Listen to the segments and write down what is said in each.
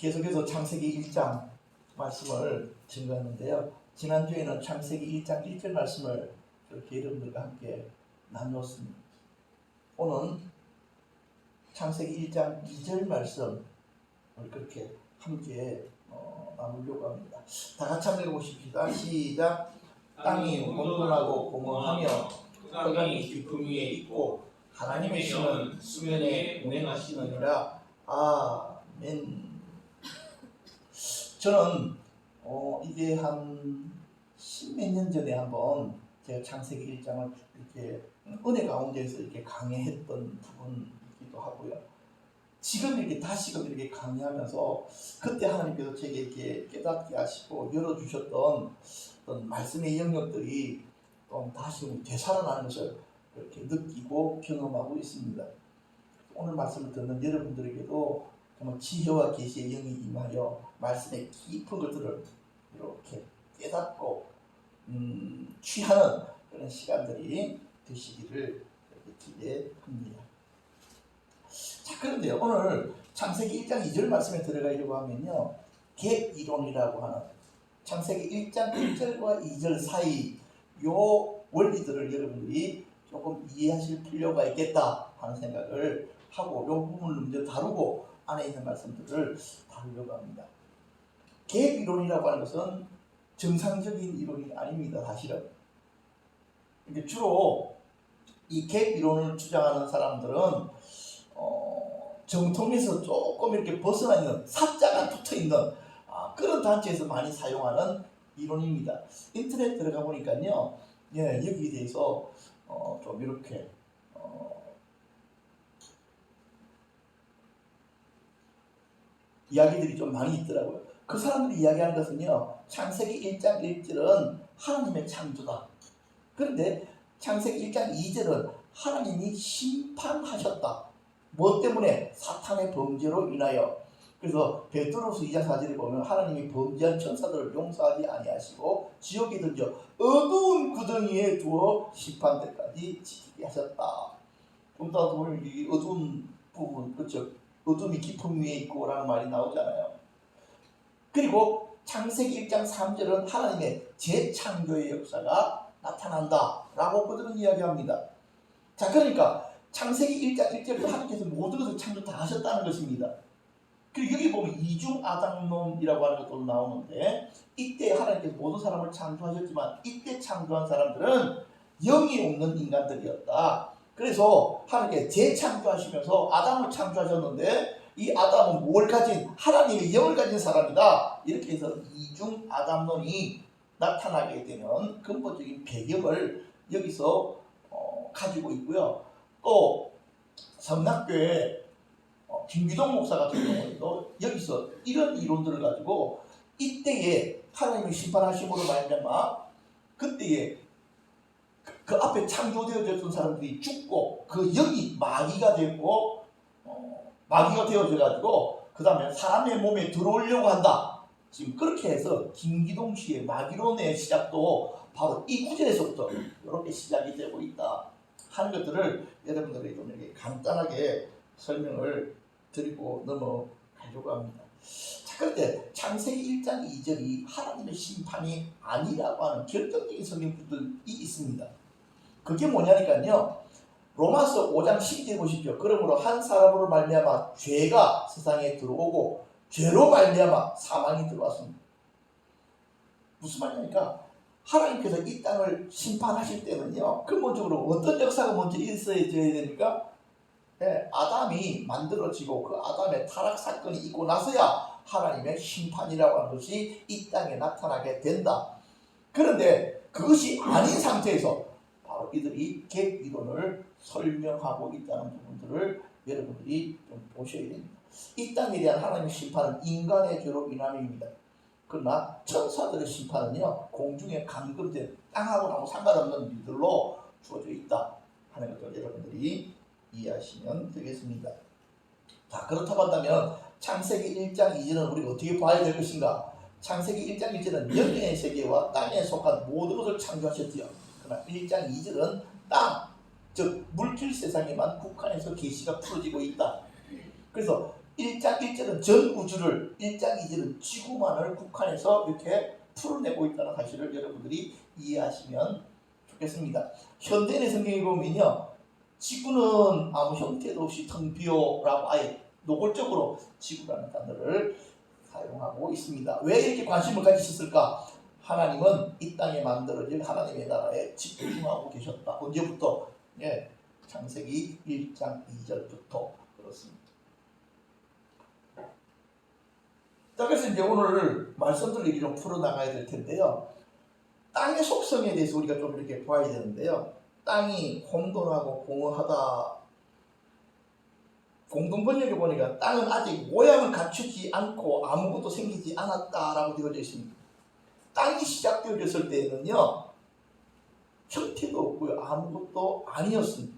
계속해서 창세기 1장 말씀을 증거하는데요. 지난주에는 창세기 1장 1절 말씀을 이렇게 여러분들과 함께 나누었습니다. 오늘 창세기 1장 2절 말씀을 그렇게 함께 나누려고 합니다. 다 같이 한번 읽어보십시다. 시작. 땅이 혼돈하고 공허하며 흑암이 깊음 위에 있고 하나님의 신은 수면에 운행하시느니라. 아멘. 저는 이게 한 십몇 년 전에 한번 제가 창세기 1장을 이렇게 은혜 가운데서 이렇게 강의했던 부분이기도 하고요. 지금 이렇게 다시금 이렇게 강의하면서 그때 하나님께서 제게 이렇게 깨닫게 하시고 열어주셨던 어떤 말씀의 영역들이 또 다시 되살아나는 것을 이렇게 느끼고 경험하고 있습니다. 오늘 말씀을 듣는 여러분들에게도 정말 지혜와 계시의 영이 임하여 말씀의 깊은 것들을 이렇게 깨닫고 취하는 그런 시간들이 되시기를 기대합니다. 자, 그런데요, 오늘 창세기 1장 2절 말씀에 들어가려고 하면요, 갭이론이라고 하는 창세기 1장 1절과 2절 사이 요 원리들을 여러분들이 조금 이해하실 필요가 있겠다 하는 생각을 하고 요 부분을 먼저 다루고 안에 있는 말씀들을 다루려고 합니다. 갭이론이라고 하는 것은 정상적인 이론이 아닙니다. 사실은. 근데 주로 이 갭이론을 주장하는 사람들은 정통에서 조금 이렇게 벗어나 있는 사자가 붙어있는 그런 단체에서 많이 사용하는 이론입니다. 인터넷 들어가 보니까요, 여기에 대해서 좀 이렇게 이야기들이 좀 많이 있더라고요. 그 사람들이 이야기하는 것은요, 창세기 1장 1절은 하나님의 창조다. 그런데 창세기 1장 2절은 하나님이 심판하셨다. 뭐 때문에? 사탄의 범죄로 인하여. 그래서 베드로서 2장 4절에 보면 하나님이 범죄한 천사들을 용서하지 아니하시고 지옥에 던져 어두운 구덩이에 두어 심판 때까지 지키게 하셨다. 좀 더 보면 이 어두운 부분, 그렇죠? 어둠이 깊음 위에 있고 라는 말이 나오잖아요. 그리고 창세기 1장 3절은 하나님의 재창조의 역사가 나타난다 라고 그들은 이야기합니다. 자, 그러니까 창세기 1장 1절에서 하나님께서 모든 것을 창조 다 하셨다는 것입니다. 그리고 여기 보면 이중 아담론이라고 하는 것도 나오는데, 이때 하나님께서 모든 사람을 창조하셨지만 이때 창조한 사람들은 영이 없는 인간들이었다. 그래서 하나님께서 재창조하시면서 아담을 창조하셨는데 이 아담은 뭘 가진? 하나님의 영을 가진 사람이다. 이렇게 해서 이중 아담론이 나타나게 되는 근본적인 배경을 여기서 가지고 있고요. 또 성락교회 김기동 목사 같은 경우에도 여기서 이런 이론들을 가지고 이때에 하나님이 심판하심으로 말미암아 그때에 그 앞에 창조되어졌던 사람들이 죽고 그 영이 마귀가 되고 마귀가 되어져 가지고 그 다음에 사람의 몸에 들어오려고 한다. 지금 그렇게 해서 김기동 씨의 마귀론의 시작도 바로 이 구절에서부터 이렇게 시작이 되고 있다 하는 것들을 여러분들에게 좀 이렇게 간단하게 설명을 드리고 넘어가려고 합니다. 자, 그런데 창세기 1장 2절이 하나님의 심판이 아니라고 하는 결정적인 성경 구절이 있습니다. 그게 뭐냐니까요, 로마서 5장 12절 보십시오. 그러므로 한 사람으로 말미암아 죄가 세상에 들어오고 죄로 말미암아 사망이 들어왔습니다. 무슨 말이냐니까 하나님께서 이 땅을 심판하실 때는요, 근본적으로 어떤 역사가 먼저 있어야 됩니까? 아담이 만들어지고 그 아담의 타락 사건이 있고 나서야 하나님의 심판이라고 하는 것이 이 땅에 나타나게 된다. 그런데 그것이 아닌 상태에서 바로 이들이 갭 이론을 설명하고 있다는 부분들을 여러분들이 좀 보셔야 됩니다. 이 땅에 대한 하나님의 심판은 인간의 죄로 인함입니다. 그러나 천사들의 심판은요, 공중에 감금된 땅하고는 아무 상관없는 일들로 주어져 있다 하는 것을 여러분들이 이해하시면 되겠습니다. 자, 그렇다고 한다면 창세기 1장 2절은 우리가 어떻게 봐야 될 것인가? 창세기 1장 1절은 영의 세계와 땅에 속한 모든 것을 창조하셨지요. 그러나 1장 2절은 땅, 즉 물질 세상에만 국한해서 계시가 풀어지고 있다. 그래서 1장 1절은 전 우주를, 1장 2절은 지구만을 국한해서 이렇게 풀어내고 있다는 사실을 여러분들이 이해하시면 좋겠습니다. 현대인의 성경에 보면요, 지구는 아무 형태도 없이 텅 비어라고 아예 노골적으로 지구라는 단어를 사용하고 있습니다. 왜 이렇게 관심을 가지셨을까? 하나님은 이 땅에 만들어진 하나님의 나라에 집중하고 계셨다. 언제부터? 예, 창세기 1장 2절부터 그렇습니다. 자, 그래서 이제 오늘 말씀들을 좀 풀어나가야 될 텐데요. 땅의 속성에 대해서 우리가 좀 이렇게 봐야 되는데요. 땅이 혼돈하고 공허하다. 공동번역에 보니까 땅은 아직 모양을 갖추지 않고 아무것도 생기지 않았다라고 되어져 있습니다. 땅이 시작되어졌을 때에는요, 형태도 없고요, 아무것도 아니었습니다.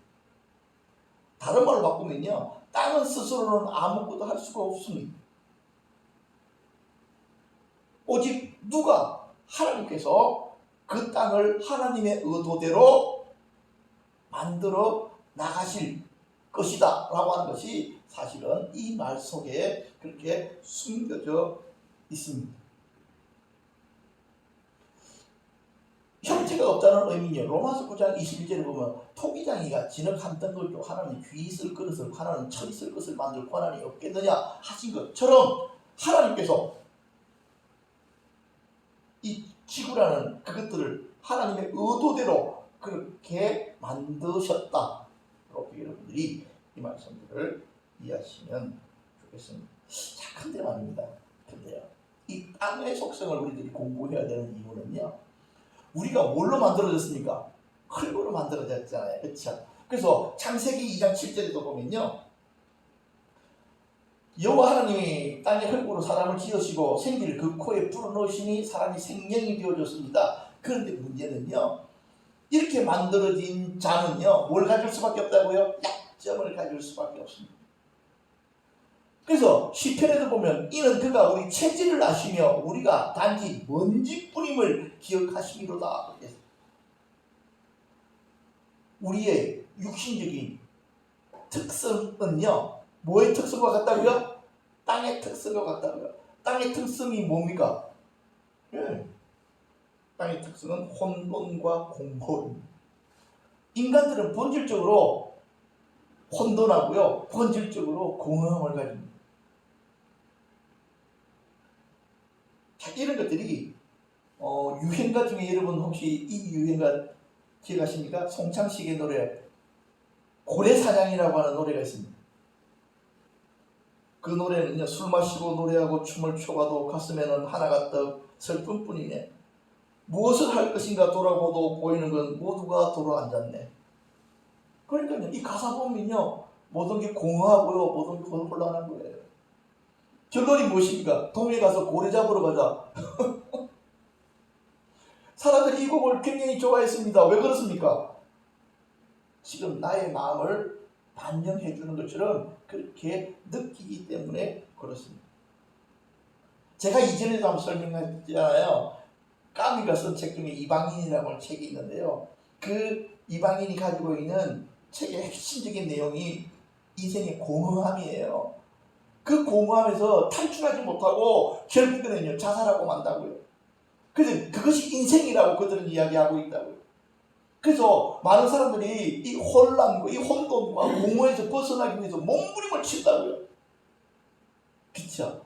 다른 말로 바꾸면요, 땅은 스스로는 아무것도 할 수가 없습니다. 오직 누가? 하나님께서 그 땅을 하나님의 의도대로 만들어 나가실 것이다 라고 하는 것이 사실은 이 말 속에 그렇게 숨겨져 있습니다. 형태가 없다는 의미는요, 로마서 9장 21절에 보면 토기장이가 진흙 한 덩굴 쪽 하나는 귀 있을 그릇을 하나는 철 있을 것을 만들 권한이 없겠느냐 하신 것처럼 하나님께서 이 지구라는 그것들을 하나님의 의도대로 그렇게 만드셨다. 이렇게 여러분들이 이 말씀들을 이해하시면 좋겠습니다. 자, 근데 말입니다. 근데요, 이 땅의 속성을 우리들이 공부해야 되는 이유는요, 우리가 뭘로 만들어졌습니까? 흙으로 만들어졌잖아요. 그렇죠? 그래서 창세기 2장 7절에도 보면요, 여호와 하나님이 땅에 흙으로 사람을 지으시고 생기를 그 코에 불어넣으시니 사람이 생명이 되어졌습니다. 그런데 문제는요, 이렇게 만들어진 자는요, 뭘 가질 수밖에 없다고요? 약점을 가질 수밖에 없습니다. 그래서 시편에도 보면 이는 그가 우리 체질을 아시며 우리가 단지 먼지뿐임을 기억하시미로다. 우리의 육신적인 특성은요, 뭐의 특성과 같다고요? 땅의 특성과 같다고요. 땅의 특성이 뭡니까? 예. 땅의 특성은 혼돈과 공허입니다. 인간들은 본질적으로 혼돈하고요, 본질적으로 공허함을 가집니다. 자, 이런 것들이 유행가 중에 여러분 혹시 이 유행가 기억하십니까? 송창식의 노래 고래사냥이라고 하는 노래가 있습니다. 그 노래는요, 술 마시고 노래하고 춤을 춰봐도 가슴에는 하나가 떡 슬픔뿐이네. 무엇을 할 것인가 돌아보도 보이는 건 모두가 돌아앉았네. 그러니까요, 이 가사 보면요, 모든 게 공허하고요, 모든 게 혼란한 거예요. 결론이 무엇입니까? 동해 가서 고래 잡으러 가자. 사람들이 이 곡을 굉장히 좋아했습니다. 왜 그렇습니까? 지금 나의 마음을 반영해 주는 것처럼 그렇게 느끼기 때문에 그렇습니다. 제가 이전에도 한번 설명했잖아요. 까미가 쓴 책 중에 이방인이라고 하는 책이 있는데요, 그 이방인이 가지고 있는 책의 핵심적인 내용이 인생의 공허함이에요. 그 공허함에서 탈출하지 못하고 결국에는요, 자살하고 만다고요. 그래서 그것이 인생이라고 그들은 이야기하고 있다고요. 그래서 많은 사람들이 이 혼란과 이 혼돈과 공허에서 벗어나기 위해서 몸부림을 친다고요. 그렇죠?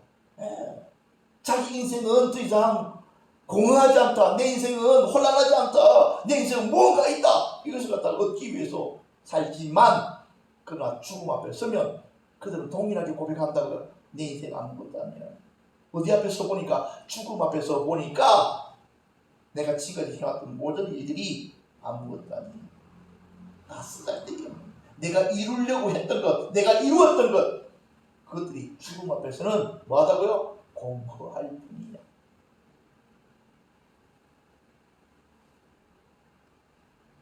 자기 인생은 더 이상 공허하지 않다. 내 인생은 혼란하지 않다. 내 인생은 뭔가 있다. 이것을 갖다 얻기 위해서 살지만, 그러나 죽음 앞에 서면 그들은 동일하게 고백한다고요. 내 인생 아무것도 아니야. 어디 앞에서 보니까, 죽음 앞에서 보니까 내가 지금까지 해왔던 모든 일들이 아무것도 아니야. 다 쓰잘데기야. 내가 이루려고 했던 것, 내가 이루었던 것, 그것들이 죽음 앞에서는 뭐하다고요? 공허할 뿐이야.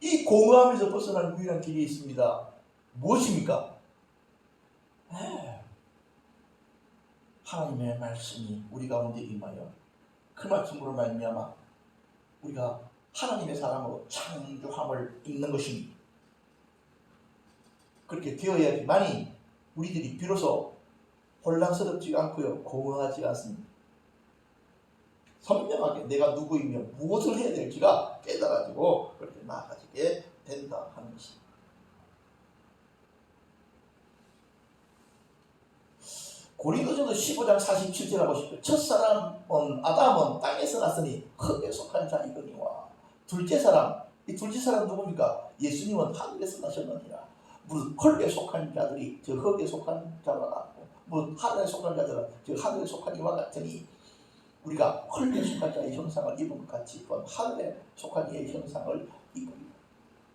이 공허함에서 벗어나는 유일한 길이 있습니다. 무엇입니까? 하나님의 말씀이 우리 가운데 임하여 그 말씀으로 말미암아 우리가 하나님의 사람으로 창조함을 입는 것입니다. 그렇게 되어야지만이 우리들이 비로소 혼란스럽지가 않고요. 공허하지 않습니다. 선명하게 내가 누구이며 무엇을 해야 될지가 깨달아지고 그렇게 나아가지게 된다 하는 것입니다. 고린도전서 15장 47절을 보십시오. 첫사람은 아담은 땅에서 났으니 흙에 속한 자이거니와 둘째 사람, 이 둘째 사람 누굽니까? 예수님은 하늘에서 나셨느니라. 무릇 흙에 속한 자들이 저 흙에 속한 자와 같고 무릇 하늘에 속한 자들은 저 하늘에 속한 이와 같으니 우리가 흙에 속한 자의 형상을 입은 것 같이 또한 하늘에 속한 이의 형상을 입으리라.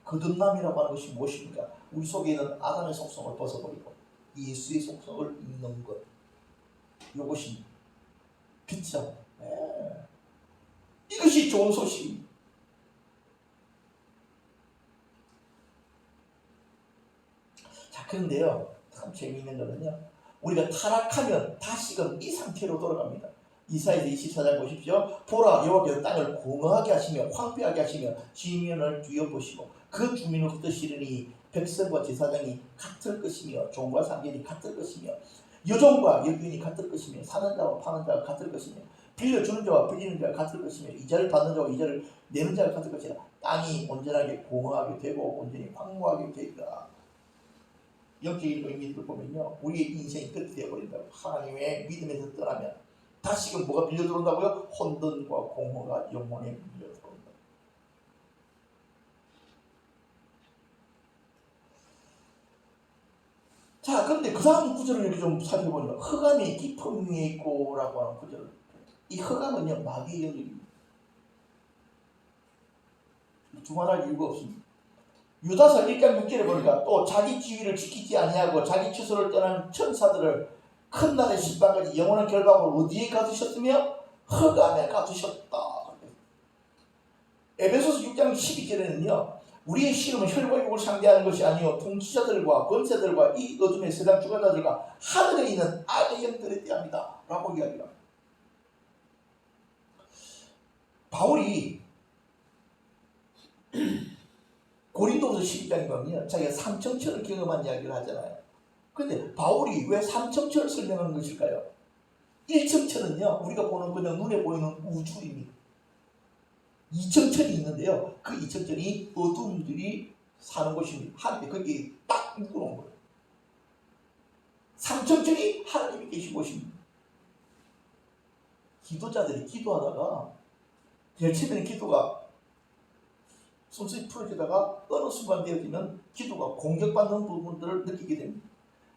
거듭남이라고 하는 것이 무엇입니까? 우리 속에 있는 아담의 속성을 벗어버리고 예수의 속성을 입는 것. 이것입니다. 그쵸? 네. 이것이 좋은 소식입니다. 자, 그런데요, 참 재미있는 거는요, 우리가 타락하면 다시금 이 상태로 돌아갑니다. 이사야서 24장 보십시오. 보라, 여호와께서 땅을 공허하게 하시며 황폐하게 하시며 지면을 뒤엎으시고 그 주민을 흩으시리니 백성과 제사장이 같을 것이며 종과 상견이 같을 것이며 여종과 여교인이 같을 것이며 사는 자와 파는 자가 같을 것이며 빌려주는 자와 빌리는 자가 같을 것이며 이자를 받는 자와 이자를 내는 자가 같을 것이라. 땅이 온전하게 공허하게 되고 온전히 황무하게 되리라. 영적인 의미를 보면요, 우리의 인생이 그렇게 되어버린다고. 하나님의 믿음에서 떠나면 다시금 뭐가 밀려 들어온다고요? 혼돈과 공허가 영혼에 밀려 들어온다. 자, 그런데 그 다음 구절을 이렇게 좀 살펴보니까 흑암이 깊은 위에 있고라고 하는 구절을, 이 흑암은요 마귀의 영역입니다. 두말할 이유가 없습니다. 유다서 1장 6절에 보니까 또 자기 지위를 지키지 아니하고 자기 처소를 떠난 천사들을 큰 날의 심판까지 영원한 결박으로 어디에 가두셨으며 흑암에 가두셨다. 에베소서 6장 12절에는요, 우리의 시험은 혈과 육을 상대하는 것이 아니요 통치자들과 권세들과 이 어둠의 세상 주관자들과 하늘에 있는 악의 영들에 대합니다 라고 이야기합니다. 바울이 고린도서 12장에 보면 자기가 삼청천을 경험한 이야기를 하잖아요. 그런데 바울이 왜 삼청천을 설명하는 것일까요? 1청천은요, 우리가 보는 그냥 눈에 보이는 우주입니다. 2청천이 있는데요, 그 2청천이 어둠들이 사는 곳입니다. 하늘에 거기에 딱 묶어놓은 거예요. 3청천이 하나님이 계신 곳입니다. 기도자들이 기도하다가 제일 처음에는 기도가 순수히 풀어지다가 어느 순간 되어지면 기도가 공격받는 부분들을 느끼게 됩니다.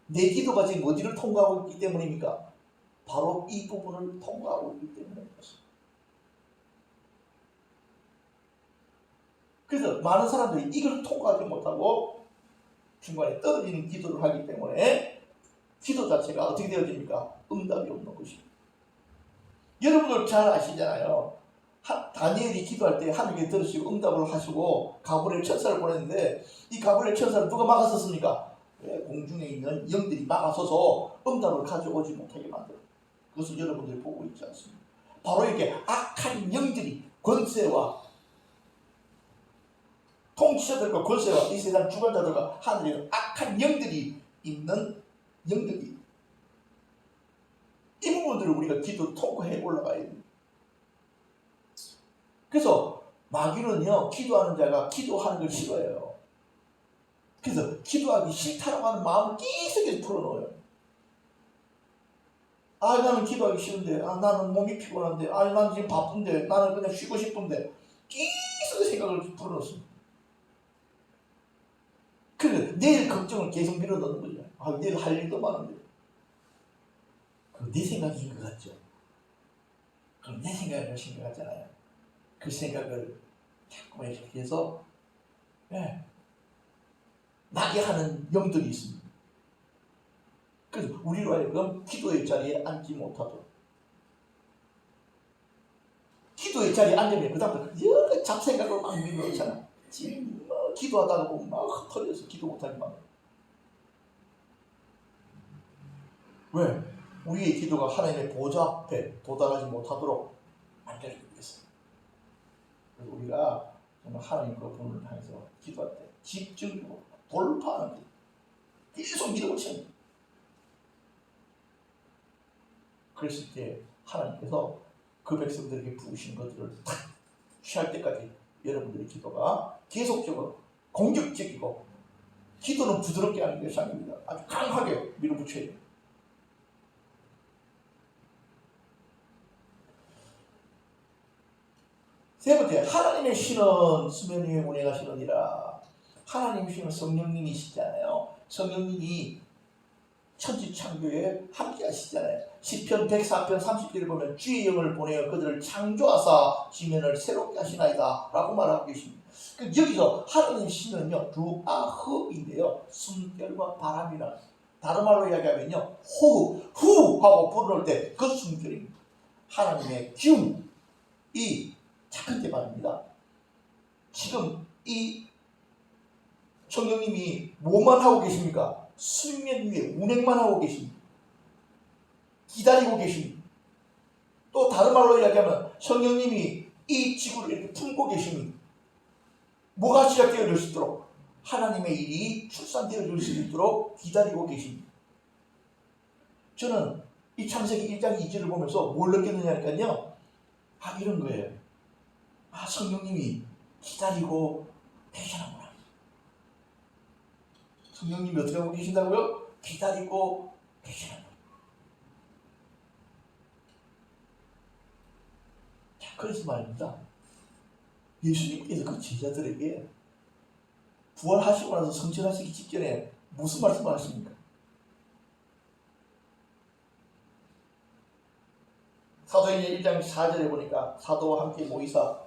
내 기도가 지금 어디를 통과하고 있기 때문입니까? 바로 이 부분을 통과하고 있기 때문입니다. 그래서 많은 사람들이 이걸 통과하지 못하고 중간에 떨어지는 기도를 하기 때문에 기도 자체가 어떻게 되어집니까? 응답이 없는 것입니다. 여러분들 잘 아시잖아요. 다니엘이 기도할 때 하나님께 들으시고 응답을 하시고 가브리엘 천사를 보냈는데 이 가브리엘 천사를 누가 막았었습니까? 공중에 있는 영들이 막아서서 응답을 가져오지 못하게 만들어요. 그것을 여러분들이 보고 있지 않습니까? 바로 이렇게 악한 영들이 권세와 통치자들과 권세와 이 세상 주관자들과 하늘에 악한 영들이 있는 영들이, 이 부분들을 우리가 기도 통과해 올라가야 됩니다. 그래서 마귀는요, 기도하는 자가 기도하는 걸 싫어해요. 그래서 기도하기 싫다라고 하는 마음을 계속 풀어놓아요. 아, 나는 기도하기 싫은데, 아, 나는 몸이 피곤한데, 아, 나는 지금 바쁜데, 나는 그냥 쉬고 싶은데, 계속 생각을 풀어놓습니다. 그래서 내일 걱정을 계속 밀어넣는 거죠. 아, 내일 할 일도 많은데. 그럼 내 생각인 것 같죠? 그럼 내 생각을 하신 것 같잖아요. 그 생각을 자꾸만 이렇게 해서 나게 하는 영들이 있습니다. 그래서 우리로 하여금 기도의 자리에 앉지 못하도록, 기도의 자리에 앉으면 그 다음부터 여러 잡생각을 막 밀어넣잖아. 지금 기도하다가 보면 막 흩어져서 기도 못하게 만들어. 왜? 우리의 기도가 하나님의 보좌 앞에 도달하지 못하도록 만들기 위해서. 그래서 우리가 정말 하나님 그분을 향해서 기도할 때 집중적으로 돌파하는 게 계속 밀어붙여야 됩니다. 그랬을 때 하나님께서 그 백성들에게 부으신 것들을 탁 취할 때까지 여러분들의 기도가 계속적으로 공격적이고, 기도는 부드럽게 하는 것이 아닙니다. 아주 강하게 밀어붙여야 돼요. 세 번째, 하나님의 신은 수면 위에 운행하시느니라. 하나님의 신은 성령님이시잖아요. 성령님이 천지창조에 함께 하시잖아요. 시편 104편 30절을 보면 주의 영을 보내어 그들을 창조하사 지면을 새롭게 하시나이다 라고 말하고 계십니다. 여기서 하나님의 신은요, 루아흐인데요, 숨결과 바람이라, 다른 말로 이야기하면요, 호흡, 후 하고 불을 때 그 숨결입니다. 하나님의 기운이 첫 번째 말입니다. 지금 이 성령님이 뭐만 하고 계십니까? 수면 위에 운행만 하고 계십니다. 기다리고 계십니다. 또 다른 말로 이야기하면 성령님이 이 지구를 이렇게 품고 계십니다. 뭐가 시작되어질 수 있도록? 하나님의 일이 출산되어질 수 있도록 기다리고 계십니다. 저는 이 창세기 1장 2절을 보면서 뭘 느꼈느냐니까요, 이런 거예요. 성령님이 기다리고 계시는구나. 성령님이 어떻게 하고 계신다고요? 기다리고 계시는구나. 자, 그래서 말입니다. 예수님께서 그 제자들에게 부활하시고 나서 성천하시기 직전에 무슨 말씀을 하십니까? 사도행전 1장 4절에 보니까 사도와 함께 모이사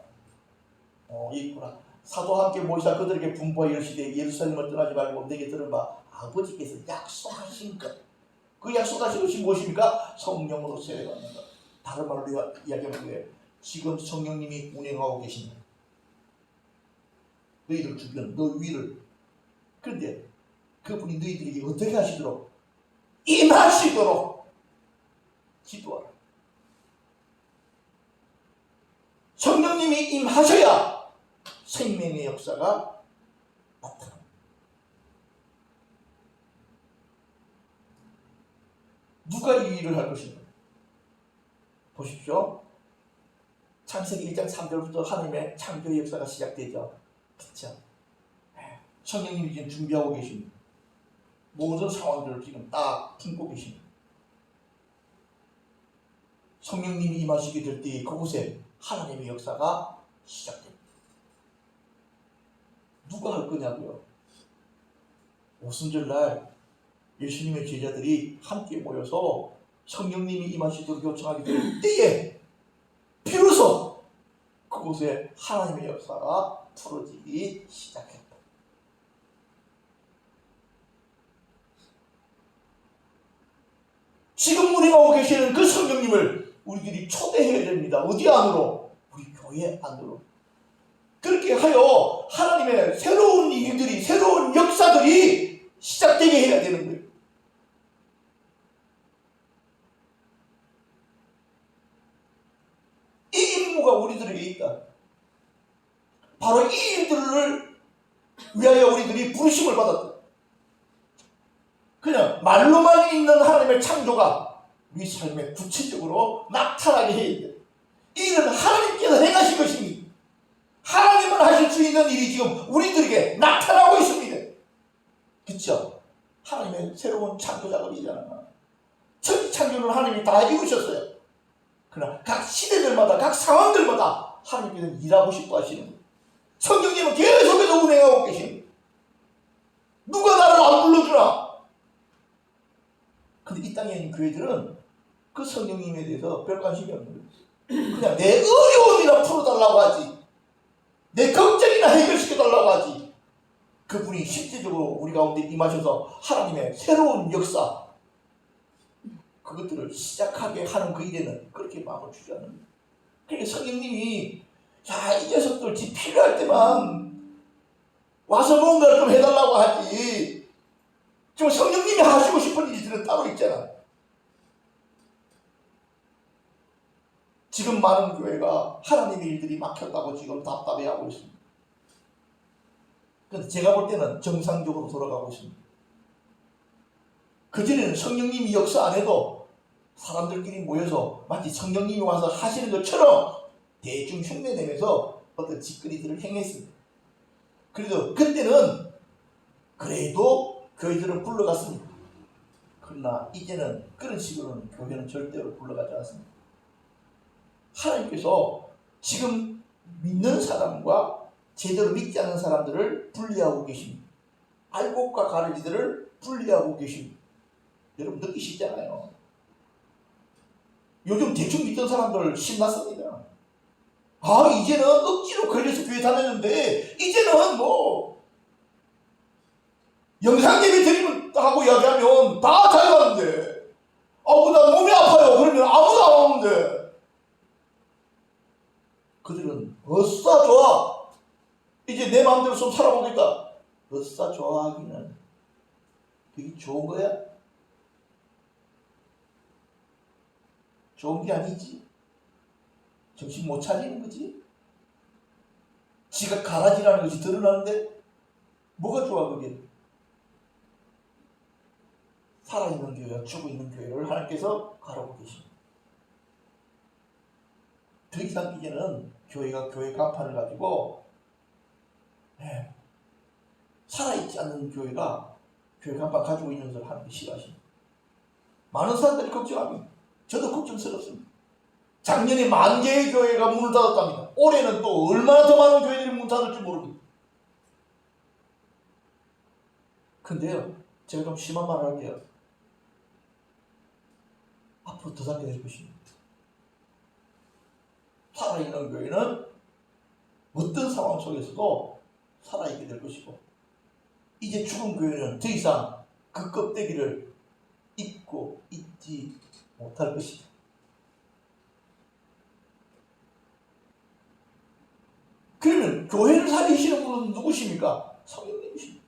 있구나. 사도와 함께 모이사 그들에게 분부하여 이르시되 예루살렘을 떠나지 말고 내게 들은 바 아버지께서 약속하신 것, 그 약속하신 것이 무엇입니까? 성령으로 세례받는 것. 다른 말로 이야기하면 왜 지금 성령님이 운행하고 계신다. 너희들 주변, 너 위를. 그런데 그분이 너희들에게 어떻게 하시도록? 임하시도록 기도하라. 성령님이 임하셔야 생명의 역사가 나타납니다. 누가 이 일을 할 것인가? 보십시오. 창세기 1장 3절부터 하나님의 창조의 역사가 시작되죠. 그렇죠? 성령님이 지금 준비하고 계십니다. 모든 상황들을 지금 딱 품고 계십니다. 성령님이 임하시게 될 때 그곳에 하나님의 역사가 시작됩니다. 누가 할 거냐고요? 오순절날 예수님의 제자들이 함께 모여서 성령님이 임하시도록 요청하게 될 때에 비로소 그곳에 하나님의 역사가 풀어지기 시작했다. 지금 운행하고 계시는 그 성령님을 우리들이 초대해야 됩니다. 어디 안으로? 우리 교회 안으로. 그렇게 하여 하나님의 새로운 일들이, 새로운 역사들이 시작되게 해야 되는 거예요. 이 임무가 우리들에게 있다. 바로 이 일들을 위하여 우리들이 부르심을 받았다. 그냥 말로만 있는 하나님의 창조가 우리 삶에 구체적으로 나타나게 해야 돼요. 이 일은 하나님께서 행하신 것입니다. 하나님은 하실 수 있는 일이 지금 우리들에게 나타나고 있습니다. 그렇죠? 하나님의 새로운 창조 작업이잖아. 천지 창조는 하나님이 다 이루셨어요. 그러나 각 시대들마다, 각 상황들마다 하나님께서 일하고 싶어 하시는 거예요. 성령님은 계속해서 운행하고 계십니다. 누가 나를 안 불러주나? 근데 이 땅에 있는 교회들은 그 성령님에 대해서 별 관심이 없는 거예요. 그냥 내 어려움이나 풀어달라고 하지, 내 걱정이나 해결시켜달라고 하지, 그분이 실제적으로 우리 가운데 임하셔서 하나님의 새로운 역사, 그것들을 시작하게 하는 그 일에는 그렇게 마음을 주지 않습니다. 그러니까 성령님이 이 녀석들 지 필요할 때만 와서 뭔가를 좀 해달라고 하지, 지금 성령님이 하시고 싶은 일들은 따로 있잖아. 지금 많은 교회가 하나님의 일들이 막혔다고 지금 답답해하고 있습니다. 그런데 제가 볼 때는 정상적으로 돌아가고 있습니다. 그전에는 성령님이 역사 안 해도 사람들끼리 모여서 마치 성령님이 와서 하시는 것처럼 대충 흉내내면서 어떤 짓거리들을 행했습니다. 그래도 그때는 그래도 교회들은 불러갔습니다. 그러나 이제는 그런 식으로는 교회는 절대로 불러가지 않습니다. 하나님께서 지금 믿는 사람과 제대로 믿지 않는 사람들을 분리하고 계십니다. 알곡과 가르기들을 분리하고 계십니다. 여러분 느끼시잖아요. 요즘 대충 믿던 사람들 신났습니다. 이제는 억지로 걸려서 교회 다녔는데 이제는 뭐 영상 예배 드리면 하고 이야기하면 다 잘 가는데 나 몸이 아파요 그러면 아무도 안 오는데 그들은 어싸 좋아 이제 내 마음대로 좀 살아보겠다. 어싸 좋아하기는 그게 좋은 거야? 좋은 게 아니지. 정신 못 차리는 거지. 지가 가라지라는 것이 드러나는데 뭐가 좋아 그게. 살아있는 교회와 죽어있는 교회를 하나님께서 가르고 계십니다. 더 이상 이제는 교회가 교회 간판을 가지고 살아있지 않는 교회가 교회 간판 가지고 있는 것을 하는 게 싫어하십니다. 많은 사람들이 걱정합니다. 저도 걱정스럽습니다. 작년에 10,000개의 교회가 문을 닫았답니다. 올해는 또 얼마나 더 많은 교회들이 문 닫을지 모릅니다. 근데요, 제가 좀 심한 말을 할게요. 앞으로 더 닫게 될 것입니다. 살아있는 교회는 어떤 상황 속에서도 살아있게 될 것이고, 이제 죽은 교회는 더 이상 그 껍데기를 입고 있지 못할 것이다. 그러면 교회를 살리시는 분은 누구십니까? 성령님이십니다.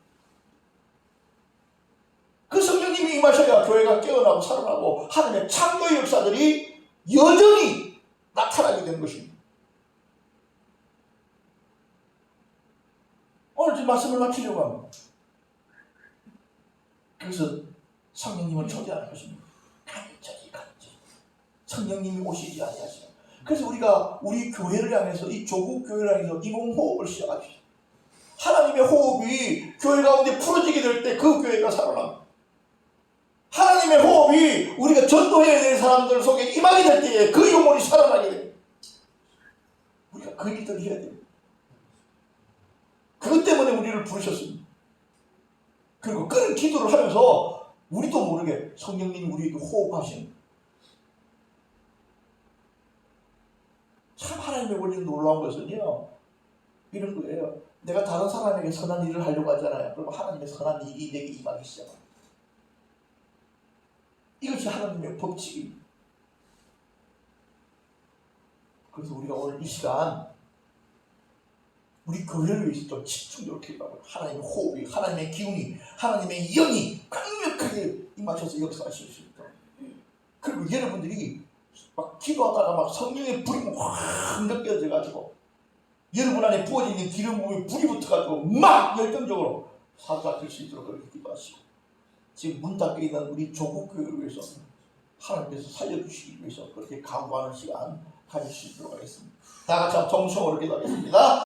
그 성령님이 임하셔야 교회가 깨어나고 살아나고 하나님의 창조의 역사들이 여전히 나타나게 되는 것입니다. 오늘 이 말씀을 마치려고 합니다. 그래서 성령님을 초대하는 것입니다. 간절히 성령님이 오시지 아니하시고, 그래서 우리가 우리 교회를 향해서 이 조국 교회를 향해서 이몸 호흡을 시작합시다. 하나님의 호흡이 교회 가운데 풀어지게 될 때 그 교회가 살아납니다. 하나님의 호흡이 우리가 전도해야 될 사람들 속에 임하게 될 때에 그 영혼이 살아나게 됩니다. 우리가 그 일들을 해야 됩니다. 그것 때문에 우리를 부르셨습니다. 그리고 그런 기도를 하면서 우리도 모르게 성령님이 우리에게 호흡하시는, 참 하나님의 원리는 놀라운 것은요, 이런 거예요. 내가 다른 사람에게 선한 일을 하려고 하잖아요. 그럼 하나님의 선한 일이 내게 임하기 시작합니다. 이것이 하나님의 법칙입니다. 그래서 우리가 오늘 이 시간 우리 교회를 위해서 좀 집중적으로 기도하고, 하나님의 호흡이, 하나님의 기운이, 하나님의 영이 강력하게 임하셔서 역사하실 수 있도록, 그리고 여러분들이 막 기도하다가 막 성령의 불이 확 느껴져가지고 여러분 안에 부어져 있는 기름 부음에 불이 붙어가지고 막 열정적으로 사도가 될 수 있도록 그렇게 기도하시고, 지금 문 닫혀 있는 우리 조국 교회를 위해서 하나님께서 살려주시기 위해서 그렇게 강구하는 시간 가질 수 있도록 하겠습니다. 다 같이 정성으로 기도하겠습니다.